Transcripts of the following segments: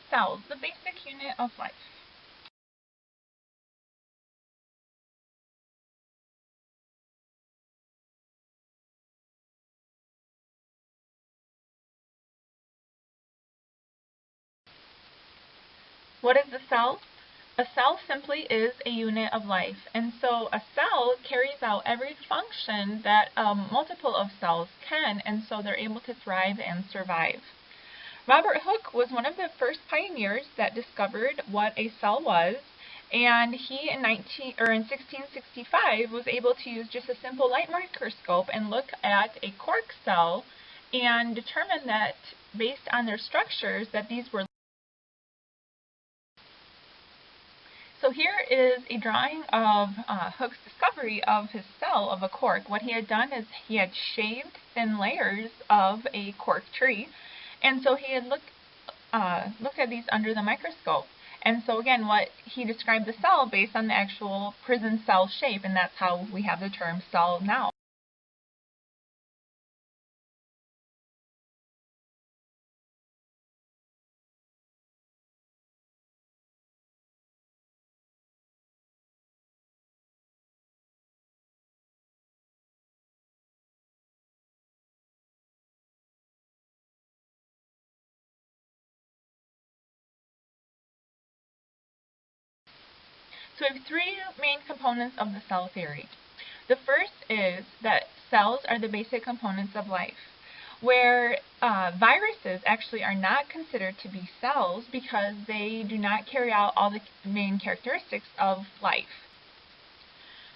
cells, the basic unit of life? What is a cell? A cell simply is a unit of life, and so a cell carries out every function that a multiple of cells can, and so they're able to thrive and survive. Robert Hooke was one of the first pioneers that discovered what a cell was, and he in 1665 was able to use just a simple light microscope and look at a cork cell and determine that based on their structures that these were. So here is a drawing of Hooke's discovery of his cell of a cork. What he had done is he had shaved thin layers of a cork tree, and so he had looked at these under the microscope. And so again, what he described the cell based on the actual prison cell shape, and that's how we have the term cell now. So we have three main components of the cell theory. The first is that cells are the basic components of life, where viruses actually are not considered to be cells because they do not carry out all the main characteristics of life.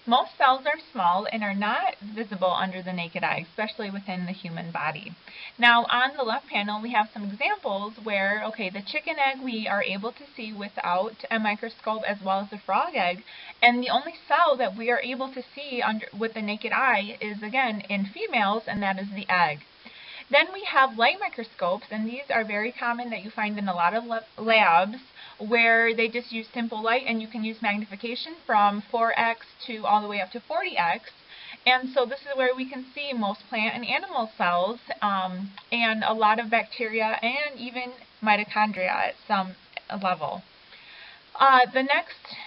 Most cells are small and are not visible under the naked eye, especially within the human body. Now on the left panel we have some examples where, okay, the chicken egg we are able to see without a microscope as well as the frog egg, and the only cell that we are able to see with the naked eye is again in females, and that is the egg. Then we have light microscopes, and these are very common that you find in a lot of labs where they just use simple light, and you can use magnification from 4x to all the way up to 40x. And so this is where we can see most plant and animal cells and a lot of bacteria and even mitochondria at some level. The next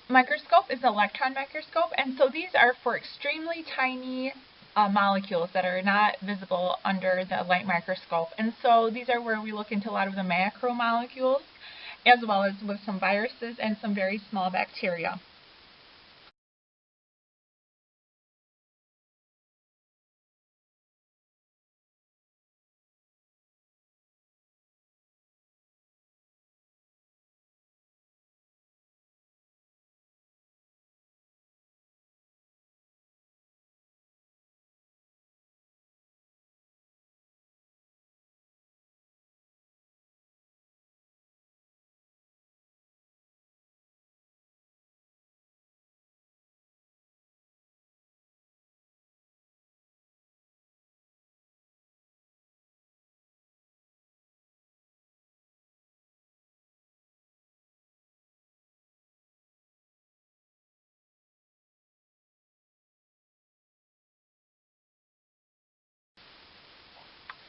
microscope is the electron microscope, and so these are for extremely tiny molecules that are not visible under the light microscope. And so these are where we look into a lot of the macromolecules, as well as with some viruses and some very small bacteria.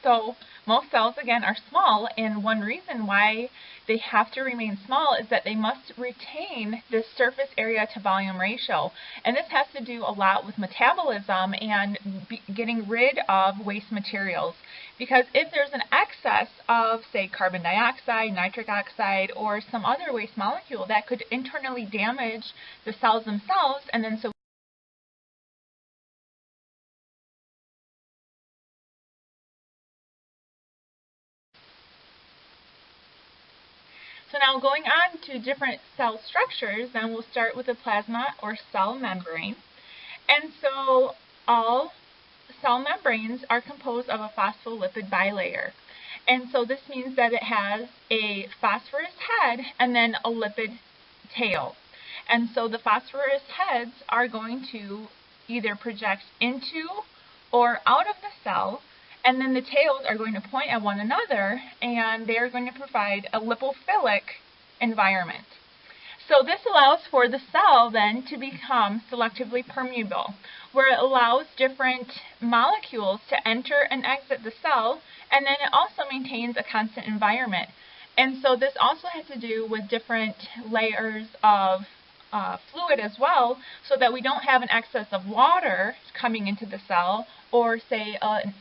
So most cells, again, are small, and one reason why they have to remain small is that they must retain this surface area to volume ratio. And this has to do a lot with metabolism and getting rid of waste materials. Because if there's an excess of, say, carbon dioxide, nitric oxide, or some other waste molecule, that could internally damage the cells themselves, and then so now going on to different cell structures, then we'll start with the plasma or cell membrane. And so all cell membranes are composed of a phospholipid bilayer. And so this means that it has a phosphorus head and then a lipid tail. And so the phosphorus heads are going to either project into or out of the cell, and then the tails are going to point at one another, and they are going to provide a lipophilic environment. So this allows for the cell then to become selectively permeable, where it allows different molecules to enter and exit the cell, and then it also maintains a constant environment. And so this also has to do with different layers of fluid as well, so that we don't have an excess of water coming into the cell, or say an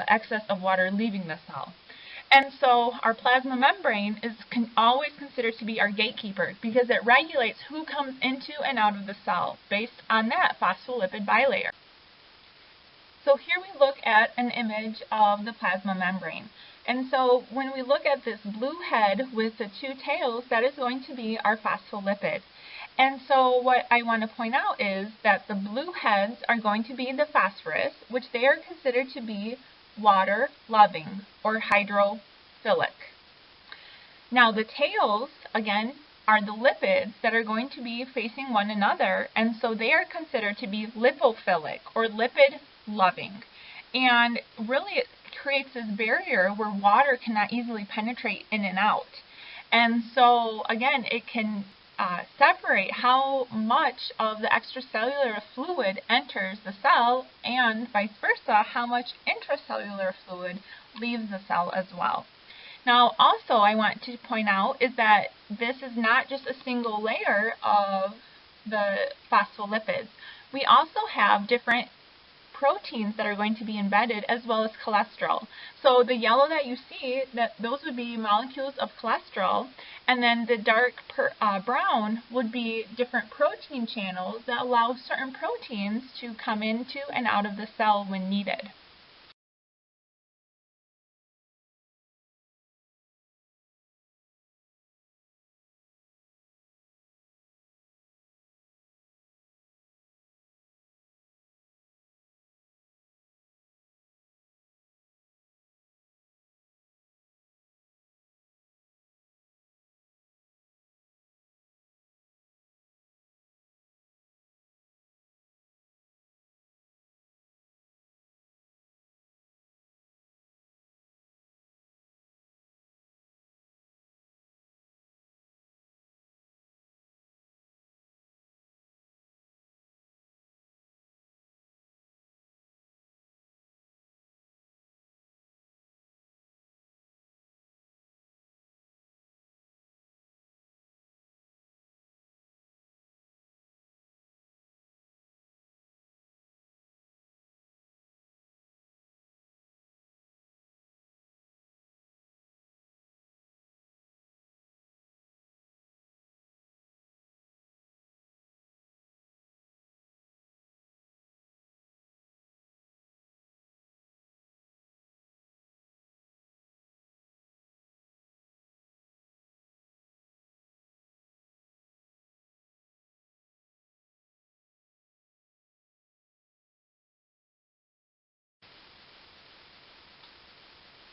excess of water leaving the cell. And so our plasma membrane is always considered to be our gatekeeper, because it regulates who comes into and out of the cell based on that phospholipid bilayer. So here we look at an image of the plasma membrane. And so when we look at this blue head with the two tails, that is going to be our phospholipid. And so what I want to point out is that the blue heads are going to be the phosphorus, which they are considered to be water-loving or hydrophilic. Now the tails, again, are the lipids that are going to be facing one another, and so they are considered to be lipophilic or lipid-loving. And really it creates this barrier where water cannot easily penetrate in and out. And so again, it can separate how much of the extracellular fluid enters the cell, and vice versa, how much intracellular fluid leaves the cell as well. Now also I want to point out is that this is not just a single layer of the phospholipids. We also have different proteins that are going to be embedded, as well as cholesterol. So the yellow that you see, those would be molecules of cholesterol, and then the dark brown would be different protein channels that allow certain proteins to come into and out of the cell when needed.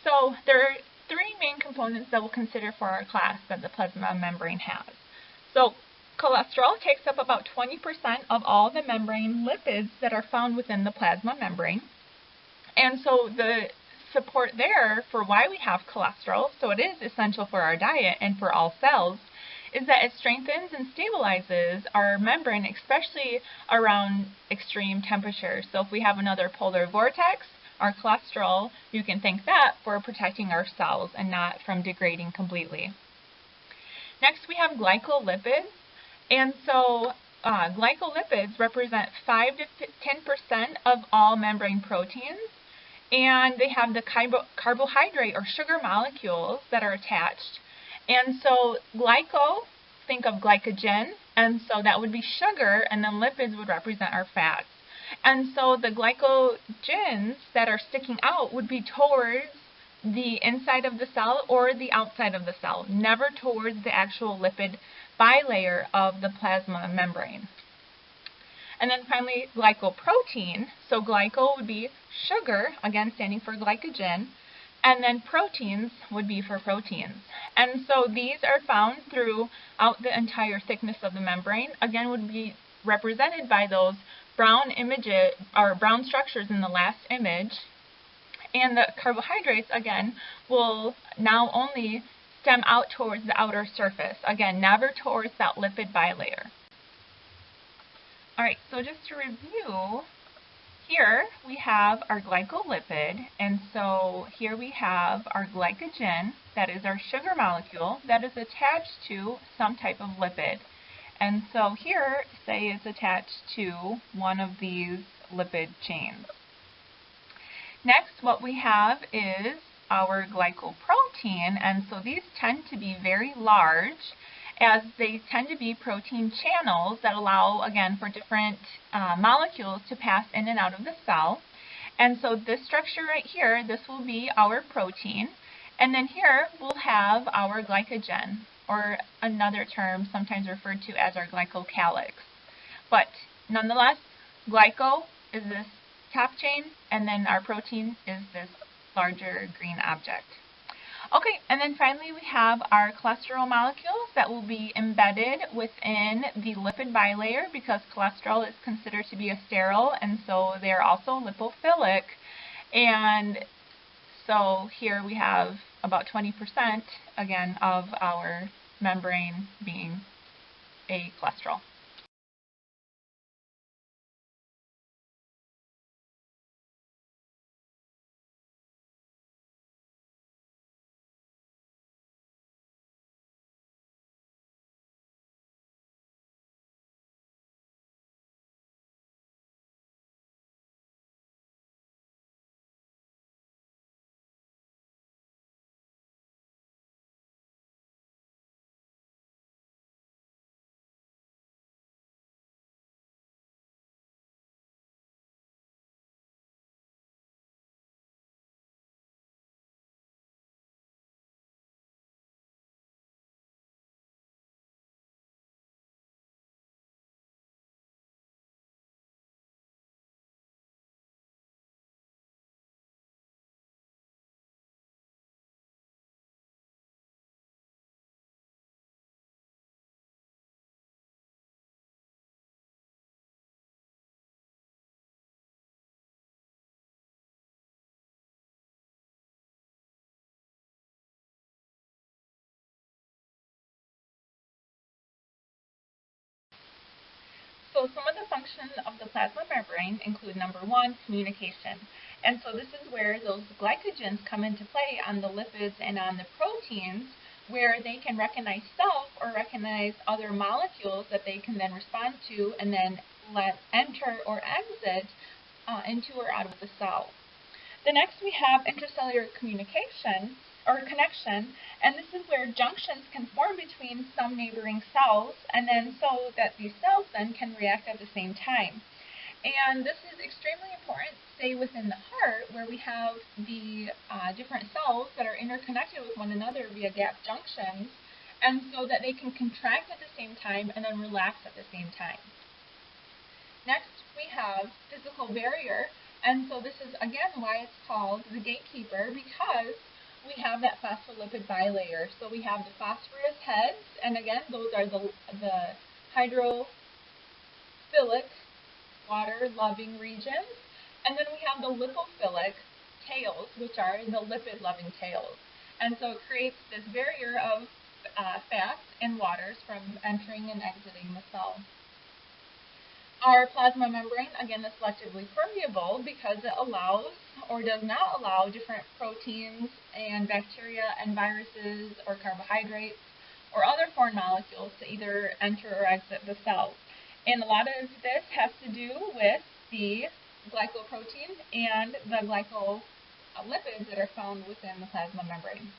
So there are three main components that we'll consider for our class that the plasma membrane has. So cholesterol takes up about 20% of all the membrane lipids that are found within the plasma membrane. And so the support there for why we have cholesterol, so it is essential for our diet and for all cells, is that it strengthens and stabilizes our membrane, especially around extreme temperatures. So if we have another polar vortex, our cholesterol, you can thank that for protecting our cells and not from degrading completely. Next we have glycolipids, and so glycolipids represent 5 to 10% of all membrane proteins, and they have the carbohydrate or sugar molecules that are attached. And so glyco, think of glycogen, and so that would be sugar, and then lipids would represent our fats. And so the glycogens that are sticking out would be towards the inside of the cell or the outside of the cell, never towards the actual lipid bilayer of the plasma membrane. And then finally, glycoprotein. So glyco would be sugar, again standing for glycogen, and then proteins would be for proteins. And so these are found throughout the entire thickness of the membrane. Again, would be represented by those brown images or brown structures in the last image. And the carbohydrates, again, will now only stem out towards the outer surface. Again, never towards that lipid bilayer. Alright, so just to review, Here we have our glycolipid, and so here we have our glycogen, that is our sugar molecule, that is attached to some type of lipid. And so here, say it's attached to one of these lipid chains. Next, what we have is our glycoprotein, and so these tend to be very large, as they tend to be protein channels that allow, again, for different molecules to pass in and out of the cell. And so this structure right here, this will be our protein. And then here we'll have our glycogen, or another term sometimes referred to as our glycocalyx. But nonetheless, glyco is this top chain, and then our protein is this larger green object. Okay, and then finally we have our cholesterol molecules that will be embedded within the lipid bilayer, because cholesterol is considered to be a sterol, and so they are also lipophilic. And so here we have about 20%, again, of our membrane being a cholesterol. So some of the functions of the plasma membrane include, number one, communication. And so this is where those glycogens come into play on the lipids and on the proteins, where they can recognize self or recognize other molecules that they can then respond to and then let enter or exit into or out of the cell. The next we have intracellular communication or connection, and this is where junctions can form between some neighboring cells, and then so that these cells then can react at the same time. And this is extremely important, say within the heart, where we have the different cells that are interconnected with one another via gap junctions, and so that they can contract at the same time and then relax at the same time. Next, we have physical barrier, and so this is again why it's called the gatekeeper, because we have that phospholipid bilayer. So we have the phosphorus heads, and again, those are the hydrophilic, water-loving regions, and then we have the lipophilic tails, which are the lipid-loving tails. And so it creates this barrier of fats and waters from entering and exiting the cell. Our plasma membrane, again, is selectively permeable because it allows or does not allow different proteins and bacteria and viruses or carbohydrates or other foreign molecules to either enter or exit the cell. And a lot of this has to do with the glycoprotein and the glycolipids that are found within the plasma membrane.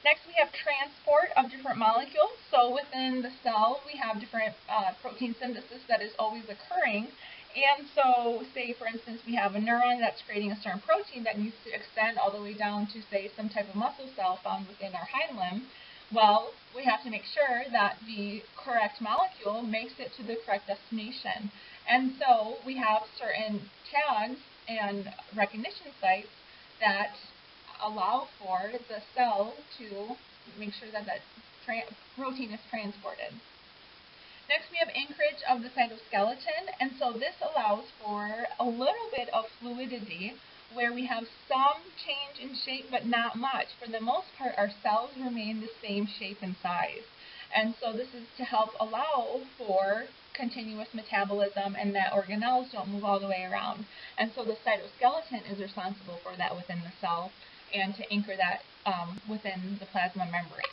Next, we have transport of different molecules. So within the cell, we have different protein synthesis that is always occurring. And so, say, for instance, we have a neuron that's creating a certain protein that needs to extend all the way down to, say, some type of muscle cell found within our hind limb. Well, we have to make sure that the correct molecule makes it to the correct destination. And so we have certain tags and recognition sites that allow for the cell to make sure that that protein is transported. Next, we have anchorage of the cytoskeleton, and so this allows for a little bit of fluidity where we have some change in shape but not much. For the most part, our cells remain the same shape and size. And so this is to help allow for continuous metabolism and that organelles don't move all the way around. And so the cytoskeleton is responsible for that within the cell and to anchor that within the plasma membrane.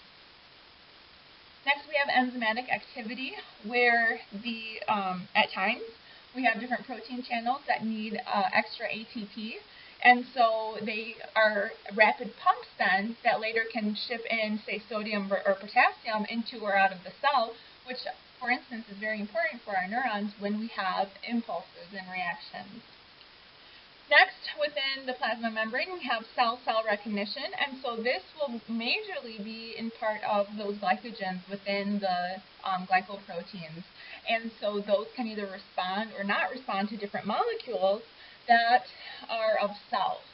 Next, we have enzymatic activity, where at times we have different protein channels that need extra ATP, and so they are rapid pumps then that later can ship in, say, sodium or potassium into or out of the cell, which, for instance, is very important for our neurons when we have impulses and reactions. Next, within the plasma membrane, we have cell-cell recognition, and so this will majorly be in part of those glycogens within the glycoproteins. And so those can either respond or not respond to different molecules that are of cells.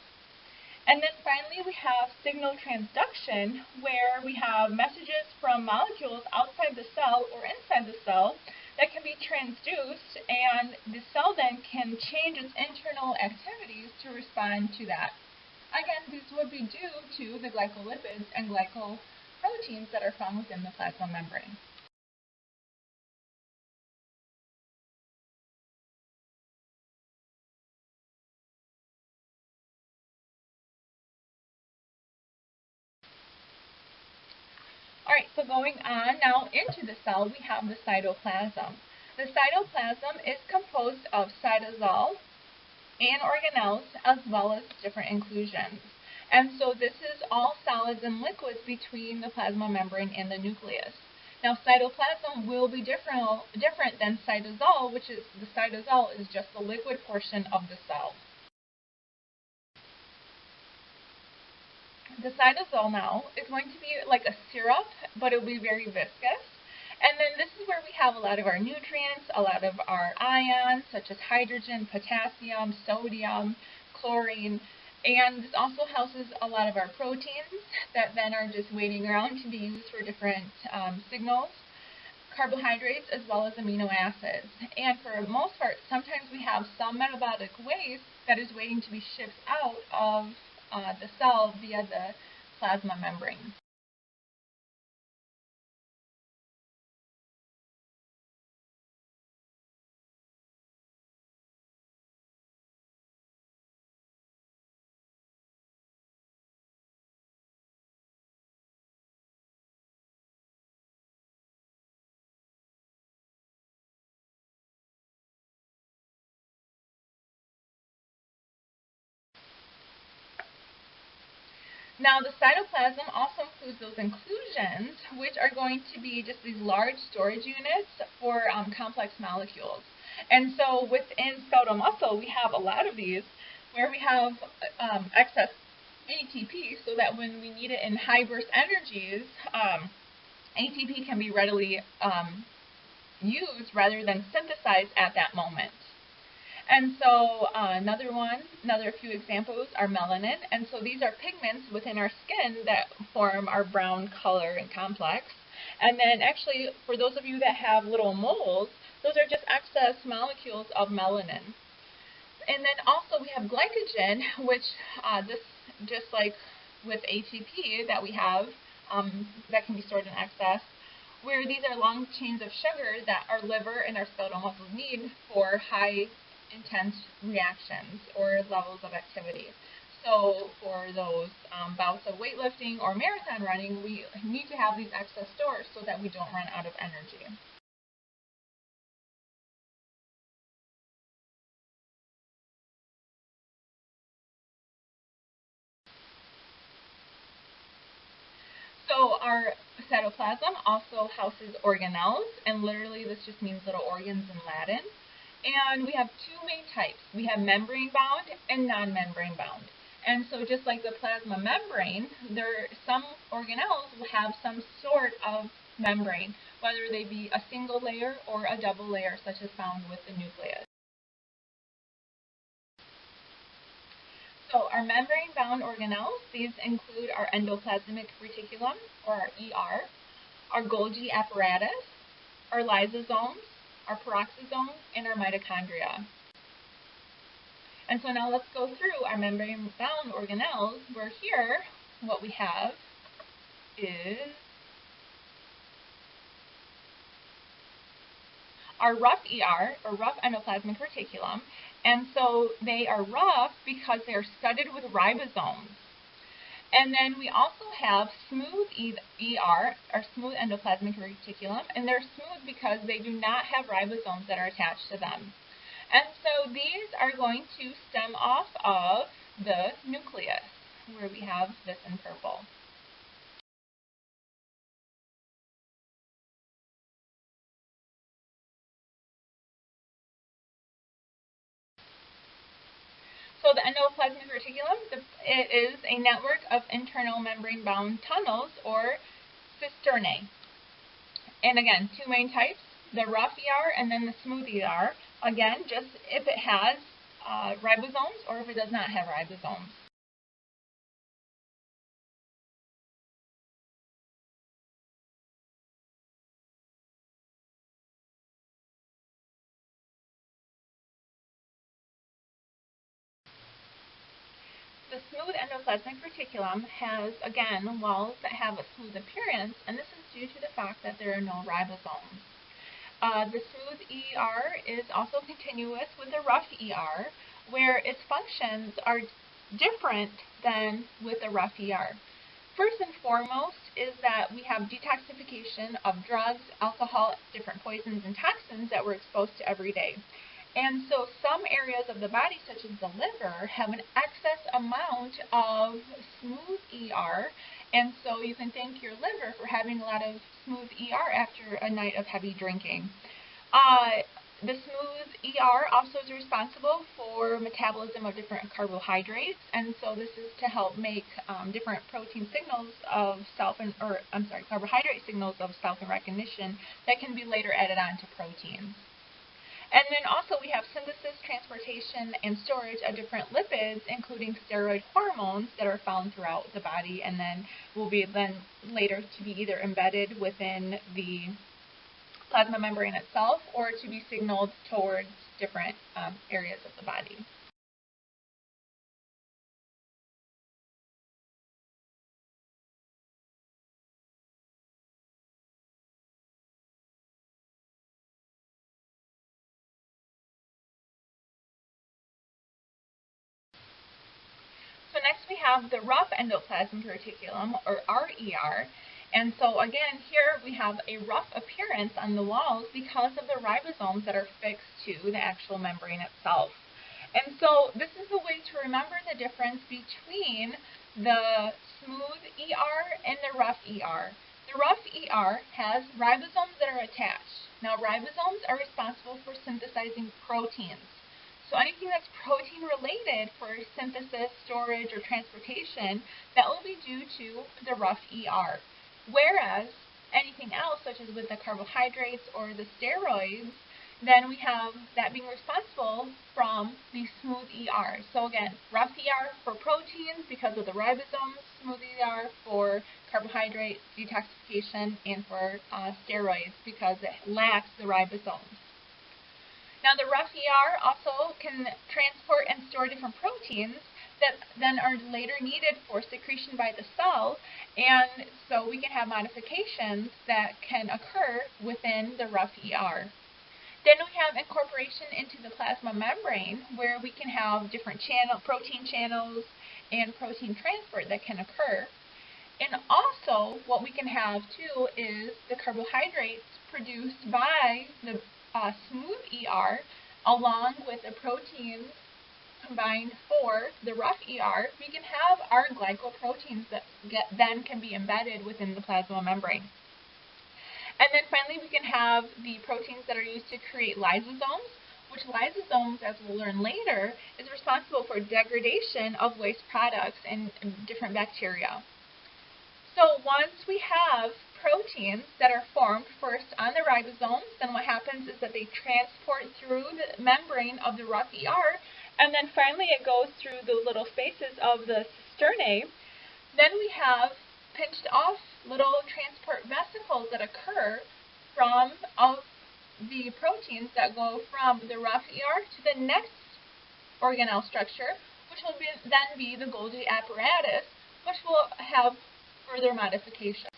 And then finally, we have signal transduction, where we have messages from molecules outside the cell or inside the cell that can be transduced, and the cell then can change its internal activities to respond to that. Again, these would be due to the glycolipids and glycoproteins that are found within the plasma membrane. Alright, so going on now into the cell, we have the cytoplasm. The cytoplasm is composed of cytosol and organelles, as well as different inclusions. And so this is all solids and liquids between the plasma membrane and the nucleus. Now, cytoplasm will be different than cytosol, which is the cytosol is just the liquid portion of the cell. The cytosol now is going to be like a syrup, but it will be very viscous. And then this is where we have a lot of our nutrients, a lot of our ions, such as hydrogen, potassium, sodium, chlorine. And this also houses a lot of our proteins that then are just waiting around to be used for different signals, carbohydrates, as well as amino acids. And for the most part, sometimes we have some metabolic waste that is waiting to be shipped out of the cell via the plasma membrane. Now, the cytoplasm also includes those inclusions, which are going to be just these large storage units for complex molecules. And so within skeletal muscle, we have a lot of these where we have excess ATP, so that when we need it in high burst energies, ATP can be readily used rather than synthesized at that moment. And so another few examples are melanin, and so these are pigments within our skin that form our brown color and complex. And then actually, for those of you that have little moles, those are just excess molecules of melanin. And then also we have glycogen, which this, just like with ATP that we have, that can be stored in excess, where these are long chains of sugar that our liver and our skeletal muscles need for high intense reactions or levels of activity. So for those bouts of weightlifting or marathon running, we need to have these excess stores so that we don't run out of energy. So our cytoplasm also houses organelles, and literally this just means little organs in Latin. And we have two main types. We have membrane-bound and non-membrane-bound. And so just like the plasma membrane, some organelles will have some sort of membrane, whether they be a single layer or a double layer, such as found with the nucleus. So our membrane-bound organelles, these include our endoplasmic reticulum, or our ER, our Golgi apparatus, our lysosomes, our peroxisomes, and our mitochondria. And so now let's go through our membrane-bound organelles, where here what we have is are rough ER, or rough endoplasmic reticulum, and so they are rough because they are studded with ribosomes. And then we also have smooth ER, or smooth endoplasmic reticulum, and they're smooth because they do not have ribosomes that are attached to them. And so these are going to stem off of the nucleus, where we have this in purple. So the endoplasmic reticulum, it is a network of internal membrane-bound tunnels, or cisternae. And again, two main types, the rough ER and then the smooth ER. Again, just if it has ribosomes or if it does not have ribosomes. The smooth endoplasmic reticulum has, again, walls that have a smooth appearance, and this is due to the fact that there are no ribosomes. The smooth ER is also continuous with the rough ER, where its functions are different than with the rough ER. First and foremost is that we have detoxification of drugs, alcohol, different poisons, and toxins that we're exposed to every day. And so some areas of the body, such as the liver, have an excess amount of smooth ER, and so you can thank your liver for having a lot of smooth ER after a night of heavy drinking. The smooth ER also is responsible for metabolism of different carbohydrates, and so this is to help make different protein signals of carbohydrate signals of self and recognition that can be later added on to proteins. And then also we have synthesis, transportation, and storage of different lipids, including steroid hormones that are found throughout the body, and then will be later to be either embedded within the plasma membrane itself or to be signaled towards different areas of the body. So next we have the rough endoplasmic reticulum, or RER. And so again, here we have a rough appearance on the walls because of the ribosomes that are fixed to the actual membrane itself. And so this is a way to remember the difference between the smooth ER and the rough ER. The rough ER has ribosomes that are attached. Now ribosomes are responsible for synthesizing proteins. So anything that's protein related for synthesis, storage, or transportation, that will be due to the rough ER. Whereas anything else, such as with the carbohydrates or the steroids, then we have that being responsible from the smooth ER. So again, rough ER for proteins because of the ribosomes, smooth ER for carbohydrate detoxification, and for steroids because it lacks the ribosomes. Now the rough ER also can transport and store different proteins that then are later needed for secretion by the cell, and so we can have modifications that can occur within the rough ER. Then we have incorporation into the plasma membrane, where we can have different protein channels and protein transport that can occur. And also what we can have too is the carbohydrates produced by the smooth ER along with the proteins combined for the rough ER. We can have our glycoproteins that then can be embedded within the plasma membrane. And then finally we can have the proteins that are used to create lysosomes, which lysosomes, as we'll learn later, is responsible for degradation of waste products and different bacteria. So once we have proteins that are formed first on the ribosomes, then what happens is that they transport through the membrane of the rough ER, and then finally it goes through the little spaces of the cisternae. Then we have pinched off little transport vesicles that occur from the proteins that go from the rough ER to the next organelle structure, which will then be the Golgi apparatus, which will have further modification.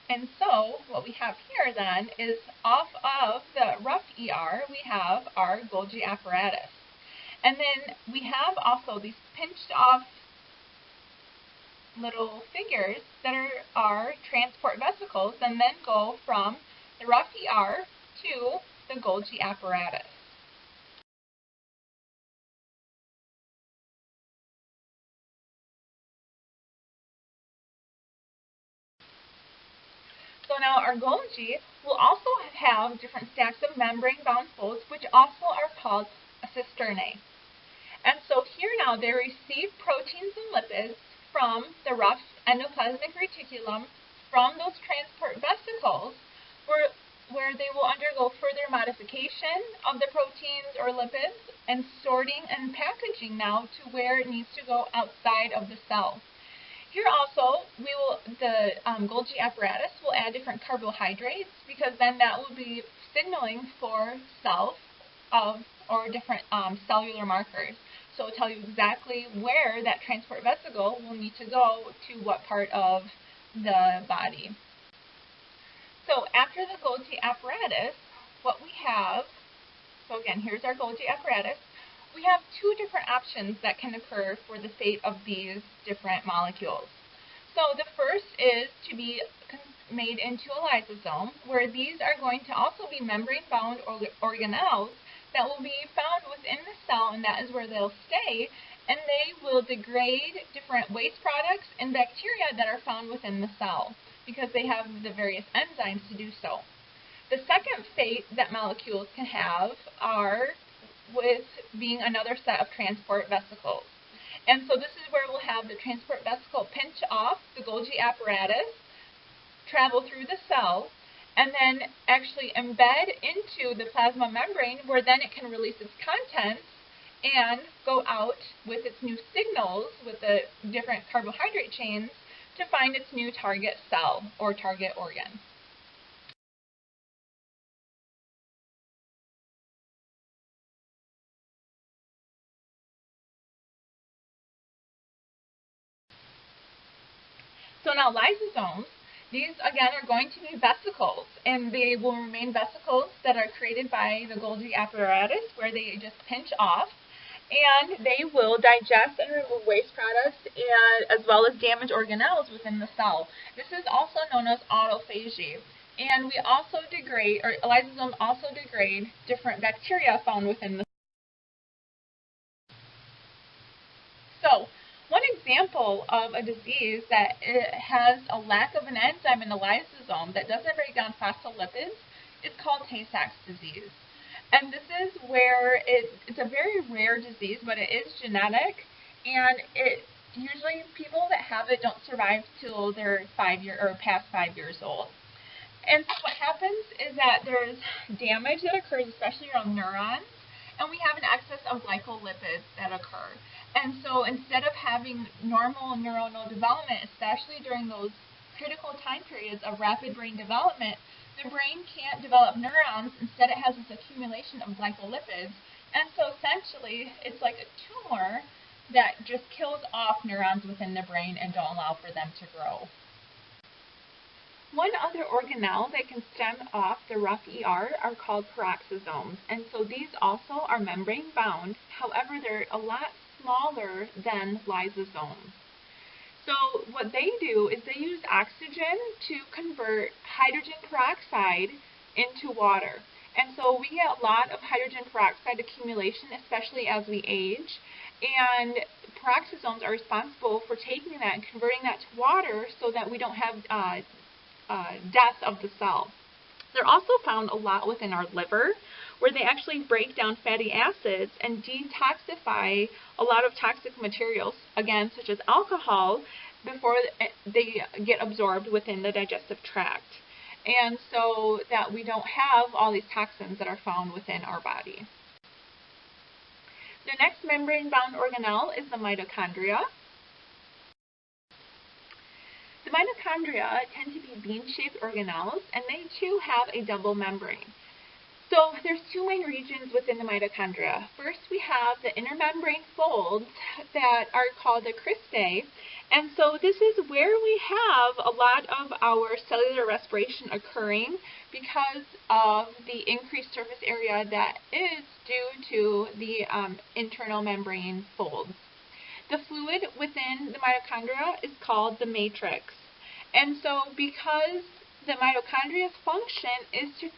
And so what we have here then is off of the rough ER, we have our Golgi apparatus. And then we have also these pinched off little figures that are transport vesicles and then go from the rough ER to the Golgi apparatus. So now our Golgi will also have different stacks of membrane-bound folds, which also are called cisternae. And so here now they receive proteins and lipids from the rough endoplasmic reticulum from those transport vesicles where they will undergo further modification of the proteins or lipids and sorting and packaging now to where it needs to go outside of the cell. Here also, the Golgi apparatus will add different carbohydrates because then that will be signaling for self or different cellular markers. So it will tell you exactly where that transport vesicle will need to go to what part of the body. So after the Golgi apparatus, what we have, so again, here's our Golgi apparatus. We have two different options that can occur for the fate of these different molecules. So the first is to be made into a lysosome, where these are going to also be membrane-bound organelles that will be found within the cell, and that is where they'll stay, and they will degrade different waste products and bacteria that are found within the cell, because they have the various enzymes to do so. The second fate that molecules can have are with being another set of transport vesicles. And so this is where we'll have the transport vesicle pinch off the Golgi apparatus, travel through the cell, and then actually embed into the plasma membrane where then it can release its contents and go out with its new signals with the different carbohydrate chains to find its new target cell or target organ. So now lysosomes, these again are going to be vesicles, and they will remain vesicles that are created by the Golgi apparatus where they just pinch off, and they will digest and remove waste products as well as damaged organelles within the cell. This is also known as autophagy. And we also degrade, or lysosomes also degrade different bacteria found within the cell. So, one example of a disease that has a lack of an enzyme in the lysosome that doesn't break down phospholipids is called Tay-Sachs disease. And this is where it's a very rare disease, but it is genetic, and usually people that have it don't survive till they're past 5 years old. And so what happens is that there's damage that occurs, especially around neurons, and we have an excess of glycolipids that occur. And so instead of having normal neuronal development, especially during those critical time periods of rapid brain development, the brain can't develop neurons. Instead it has this accumulation of glycolipids. And so essentially it's like a tumor that just kills off neurons within the brain and don't allow for them to grow. One other organelle that can stem off the rough ER are called peroxisomes, and so these also are membrane-bound. However, they're a lot smaller than lysosomes. So what they do is they use oxygen to convert hydrogen peroxide into water. And so we get a lot of hydrogen peroxide accumulation, especially as we age. And peroxisomes are responsible for taking that and converting that to water so that we don't have death of the cell. They're also found a lot within our liver, where they actually break down fatty acids and detoxify a lot of toxic materials, again, such as alcohol, before they get absorbed within the digestive tract. And so that we don't have all these toxins that are found within our body. The next membrane-bound organelle is the mitochondria. The mitochondria tend to be bean-shaped organelles, and they too have a double membrane. So So there's two main regions within the mitochondria. First, we have the intermembrane folds that are called the cristae, and so this is where we have a lot of our cellular respiration occurring because of the increased surface area that is due to the internal membrane folds. The fluid within the mitochondria is called the matrix, and so because the mitochondria's function is to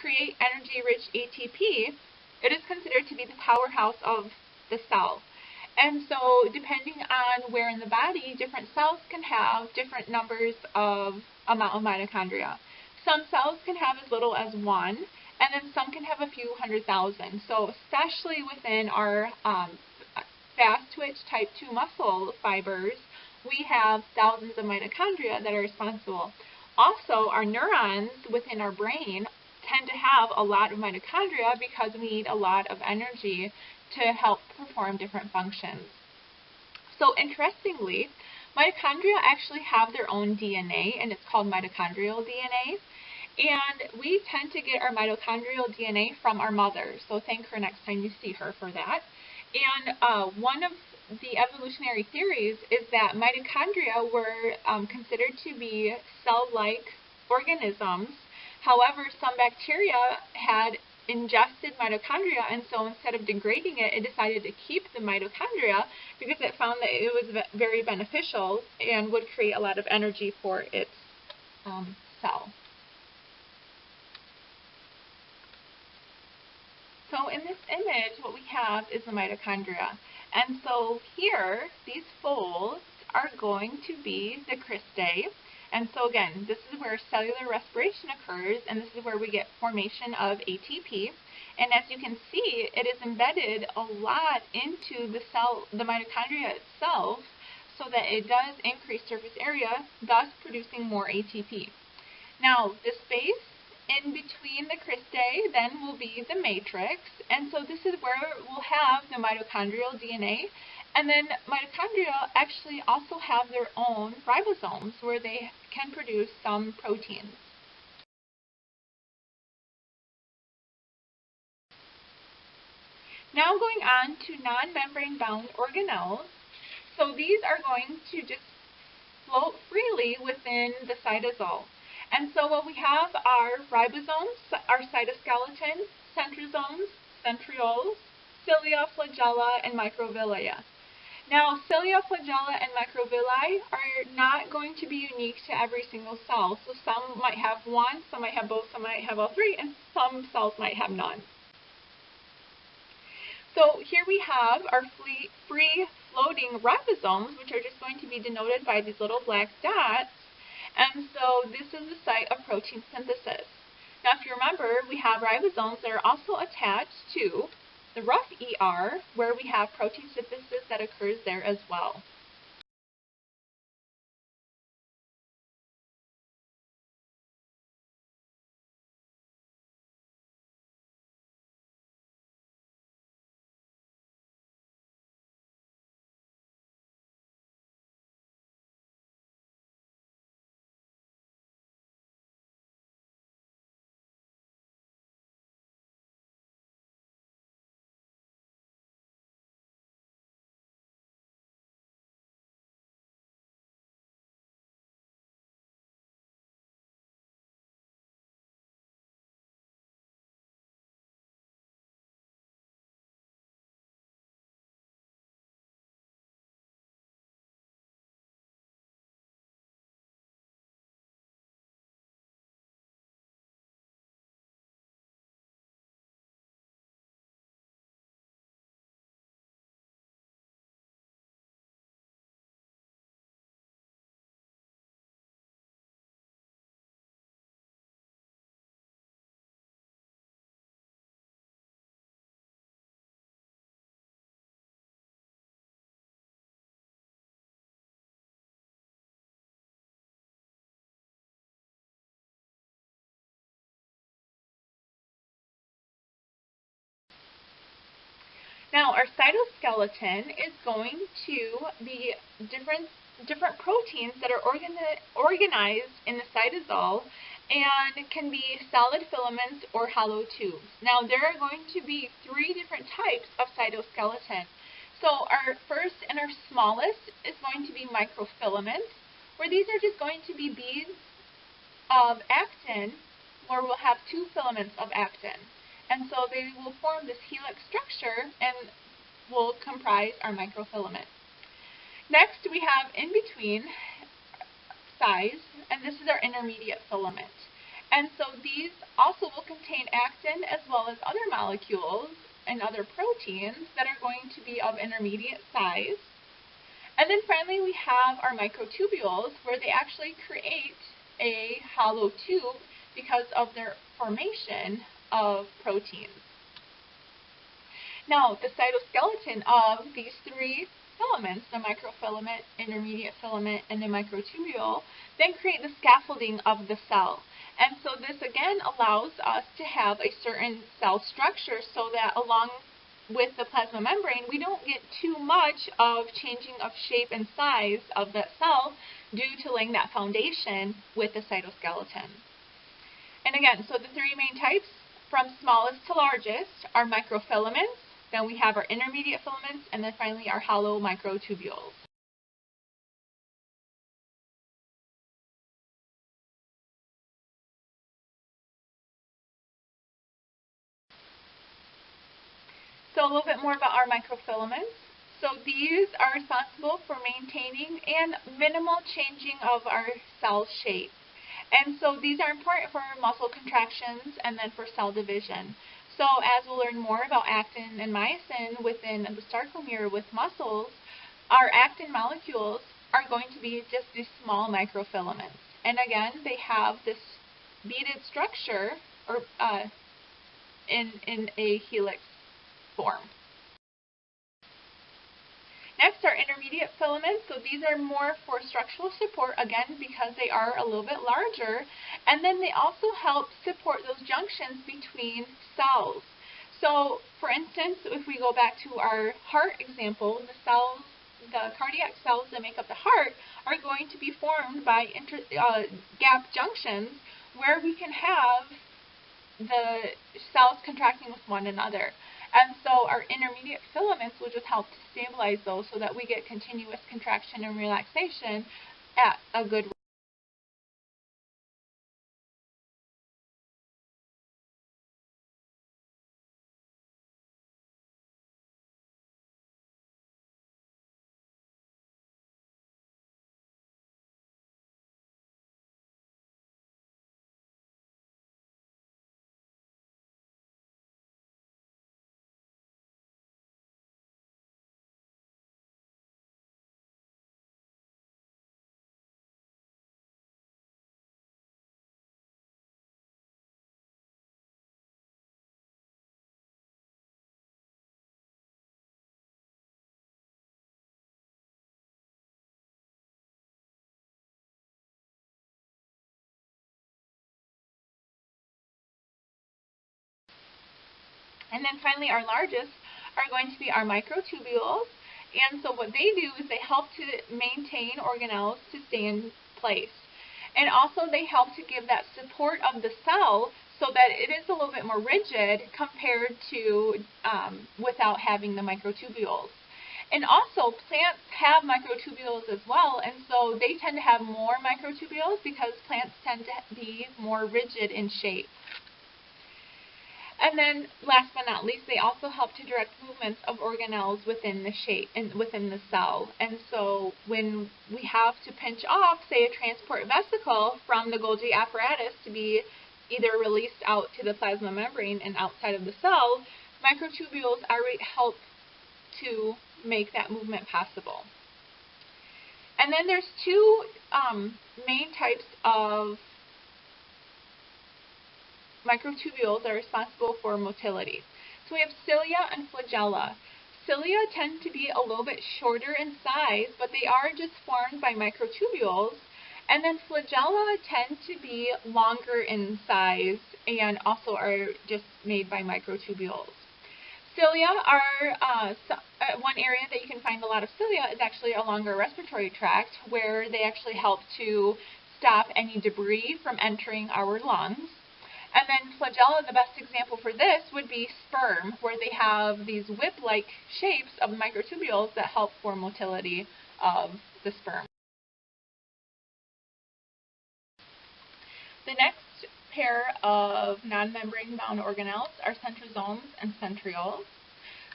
create energy-rich ATP, it is considered to be the powerhouse of the cell. And so depending on where in the body, different cells can have different numbers of amount of mitochondria. Some cells can have as little as 1, and then some can have a few 100,000. So especially within our fast-twitch type 2 muscle fibers, we have thousands of mitochondria that are responsible. Also, our neurons within our brain tend to have a lot of mitochondria because we need a lot of energy to help perform different functions. So interestingly, mitochondria actually have their own DNA, and it's called mitochondrial DNA. And we tend to get our mitochondrial DNA from our mother, so thank her next time you see her for that. And one of the evolutionary theories is that mitochondria were considered to be cell-like organisms. However, some bacteria had ingested mitochondria, and so instead of degrading it, it decided to keep the mitochondria because it found that it was very beneficial and would create a lot of energy for its cell. So in this image, what we have is the mitochondria. And so here, these folds are going to be the cristae. And so again, this is where cellular respiration occurs, and this is where we get formation of ATP. And as you can see, it is embedded a lot into the cell, the mitochondria itself, so that it does increase surface area, thus producing more ATP. Now, the space in between the cristae then will be the matrix, and so this is where we'll have the mitochondrial DNA. And then mitochondria actually also have their own ribosomes where they can produce some proteins. Now going on to non-membrane bound organelles. So these are going to just float freely within the cytosol. And so what we have are ribosomes, our cytoskeleton, centrosomes, centrioles, cilia, flagella, and microvilli. Now, cilia, flagella, and microvilli are not going to be unique to every single cell. So some might have one, some might have both, some might have all three, and some cells might have none. So here we have our free-floating ribosomes, which are just going to be denoted by these little black dots. And so this is the site of protein synthesis. Now, if you remember, we have ribosomes that are also attached to the rough ER, where we have protein synthesis that occurs there as well. Now, our cytoskeleton is going to be different proteins that are organized in the cytosol, and can be solid filaments or hollow tubes. Now there are going to be 3 different types of cytoskeleton. So our first and our smallest is going to be microfilaments, where these are just going to be beads of actin, where we'll have 2 filaments of actin. And so they will form this helix structure and will comprise our microfilament. Next we have in between size, and this is our intermediate filament. And so these also will contain actin as well as other molecules and other proteins that are going to be of intermediate size. And then finally we have our microtubules, where they actually create a hollow tube because of their formation of proteins. Now, the cytoskeleton of these 3 filaments, the microfilament, intermediate filament, and the microtubule, then create the scaffolding of the cell. And so this again allows us to have a certain cell structure so that along with the plasma membrane, we don't get too much of changing of shape and size of that cell due to laying that foundation with the cytoskeleton. And again, so the 3 main types, from smallest to largest, are microfilaments, then we have our intermediate filaments, and then finally our hollow microtubules. So a little bit more about our microfilaments. So these are responsible for maintaining and minimal changing of our cell shape. And so these are important for muscle contractions and then for cell division. So as we'll learn more about actin and myosin within the sarcomere with muscles, our actin molecules are going to be just these small microfilaments. And again, they have this beaded structure or in a helix form. Next are intermediate filaments. So these are more for structural support, again, because they are a little bit larger. And then they also help support those junctions between cells. So, for instance, if we go back to our heart example, the cardiac cells that make up the heart are going to be formed by gap junctions where we can have the cells contracting with one another. And so our intermediate filaments will just help to stabilize those so that we get continuous contraction and relaxation at a good rate. And then finally our largest are going to be our microtubules. And so what they do is they help to maintain organelles to stay in place. And also they help to give that support of the cell so that it is a little bit more rigid compared to without having the microtubules. And also plants have microtubules as well, and so they tend to have more microtubules because plants tend to be more rigid in shape. And then, last but not least, they also help to direct movements of organelles within the shape and within the cell. And so, when we have to pinch off, say, a transport vesicle from the Golgi apparatus to be either released out to the plasma membrane and outside of the cell, microtubules already help to make that movement possible. And then there's 2 main types of microtubules that are responsible for motility. So we have cilia and flagella. Cilia tend to be a little bit shorter in size, but they are just formed by microtubules. And then flagella tend to be longer in size and also are just made by microtubules. Cilia are, one area that you can find a lot of cilia is actually along our respiratory tract, where they actually help to stop any debris from entering our lungs. And then flagella, the best example for this would be sperm, where they have these whip-like shapes of microtubules that help for motility of the sperm. The next pair of non-membrane bound organelles are centrosomes and centrioles.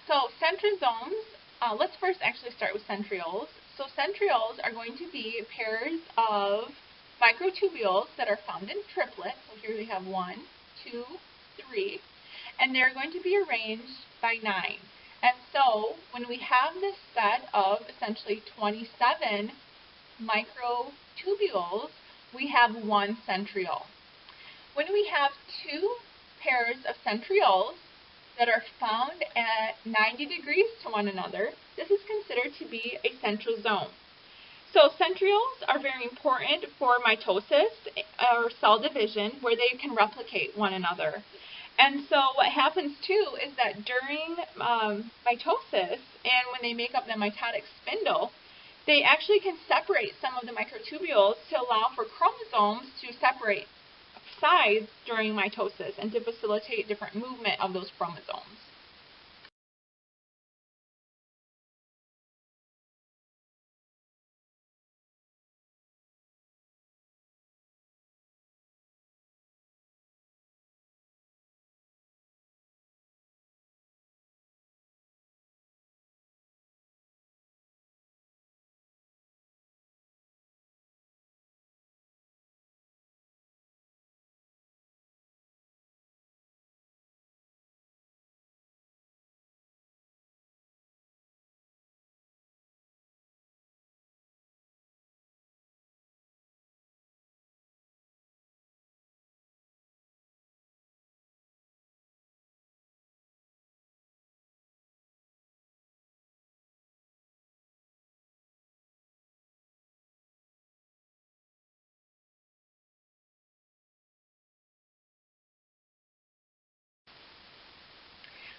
So centrosomes, let's first actually start with centrioles. So centrioles are going to be pairs of microtubules that are found in triplets. So here we have 1, 2, 3, and they're going to be arranged by 9. And so when we have this set of essentially 27 microtubules, we have 1 centriole. When we have 2 pairs of centrioles that are found at 90 degrees to one another, this is considered to be a centrosome. So centrioles are very important for mitosis or cell division, where they can replicate one another. And so what happens too is that during mitosis and when they make up the mitotic spindle, they actually can separate some of the microtubules to allow for chromosomes to separate sides during mitosis and to facilitate different movement of those chromosomes.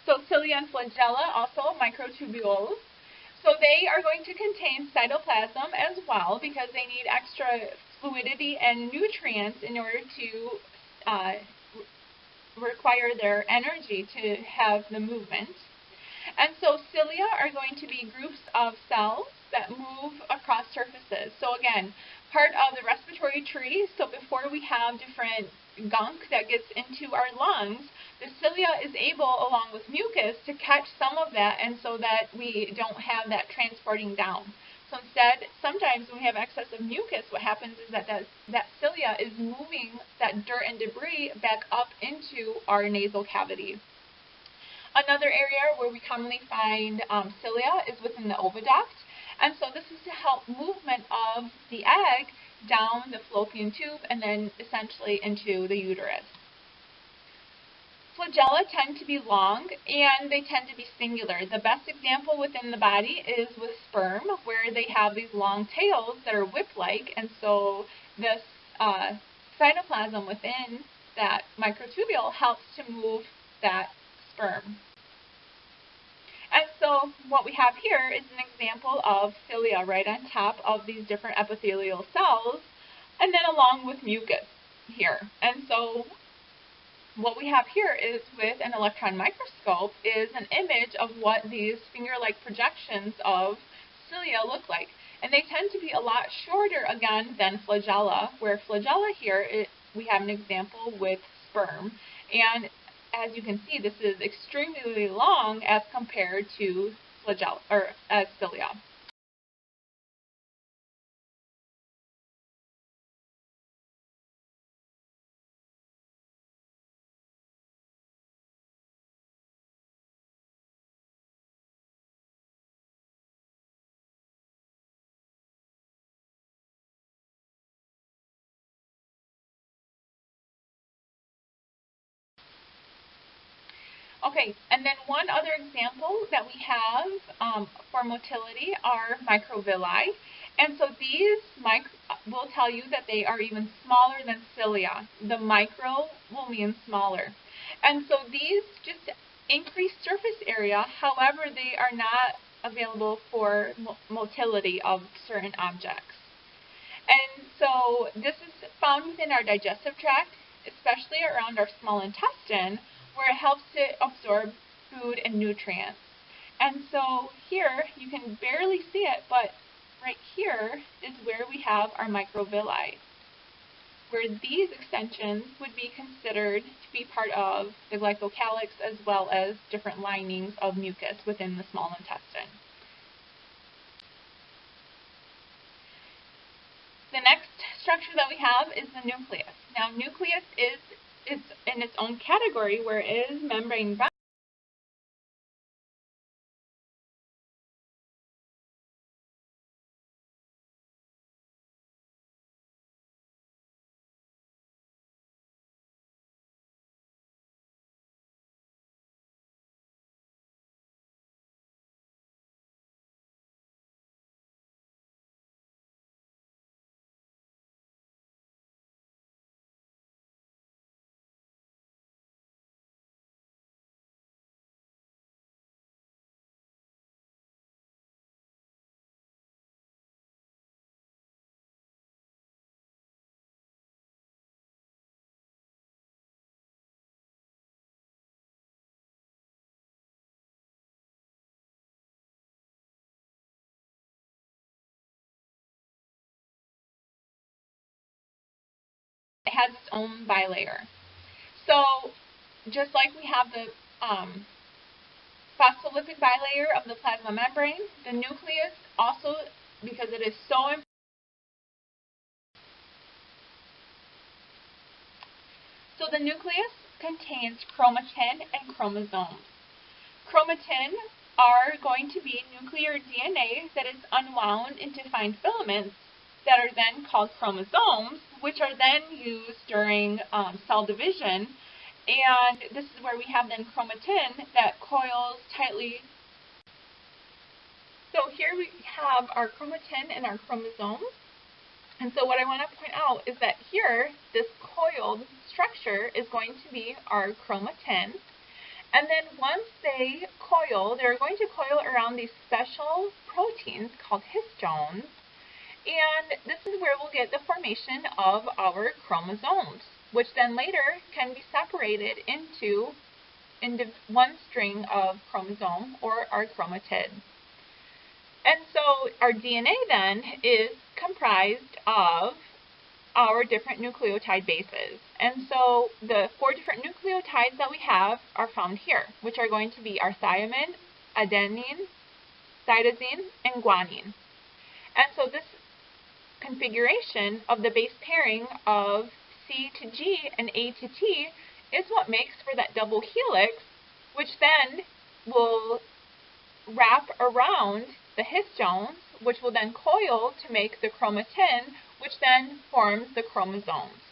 So cilia and flagella, also microtubules. So they are going to contain cytoplasm as well because they need extra fluidity and nutrients in order to require their energy to have the movement. And so cilia are going to be groups of cells that move across surfaces. So again, part of the respiratory tree, so before we have different gunk that gets into our lungs, the cilia is able, along with mucus, to catch some of that, and so that we don't have that transporting down. So instead, sometimes when we have excess of mucus, what happens is that cilia is moving that dirt and debris back up into our nasal cavity. Another area where we commonly find cilia is within the oviduct, and so this is to help movement of the egg down the fallopian tube and then essentially into the uterus. Flagella tend to be long and they tend to be singular. The best example within the body is with sperm, where they have these long tails that are whip-like, and so this cytoplasm within that microtubule helps to move that sperm. And so what we have here is an example of cilia right on top of these different epithelial cells, and then along with mucus here. And so what we have here is, with an electron microscope, is an image of what these finger-like projections of cilia look like. And they tend to be a lot shorter, again, than flagella, where flagella here, we have an example with sperm. And as you can see, this is extremely long as compared to flagella, or cilia. Okay, and then one other example that we have for motility are microvilli. And so these will tell you that they are even smaller than cilia. The micro will mean smaller. And so these just increase surface area, however, they are not available for motility of certain objects. And so this is found within our digestive tract, especially around our small intestine, where it helps to absorb food and nutrients. And so here, you can barely see it, but right here is where we have our microvilli, where these extensions would be considered to be part of the glycocalyx as well as different linings of mucus within the small intestine. The next structure that we have is the nucleus. Now, nucleus is in its own category where it is membrane bound. It has its own bilayer. So, just like we have the phospholipid bilayer of the plasma membrane, the nucleus also, because it is so important. So the nucleus contains chromatin and chromosomes. Chromatin are going to be nuclear DNA that is unwound into fine filaments that are then called chromosomes, which are then used during cell division. And this is where we have then chromatin that coils tightly. So here we have our chromatin and our chromosomes. And so what I want to point out is that here, this coiled structure is going to be our chromatin. And then once they coil, they're going to coil around these special proteins called histones. And this is where we'll get the formation of our chromosomes, which then later can be separated into one string of chromosome, or our chromatid. And so our DNA then is comprised of our different nucleotide bases. And so the 4 different nucleotides that we have are found here, which are going to be our thymine, adenine, cytosine, and guanine. And so this configuration of the base pairing of C to G and A to T is what makes for that double helix, which then will wrap around the histones, which will then coil to make the chromatin, which then forms the chromosomes.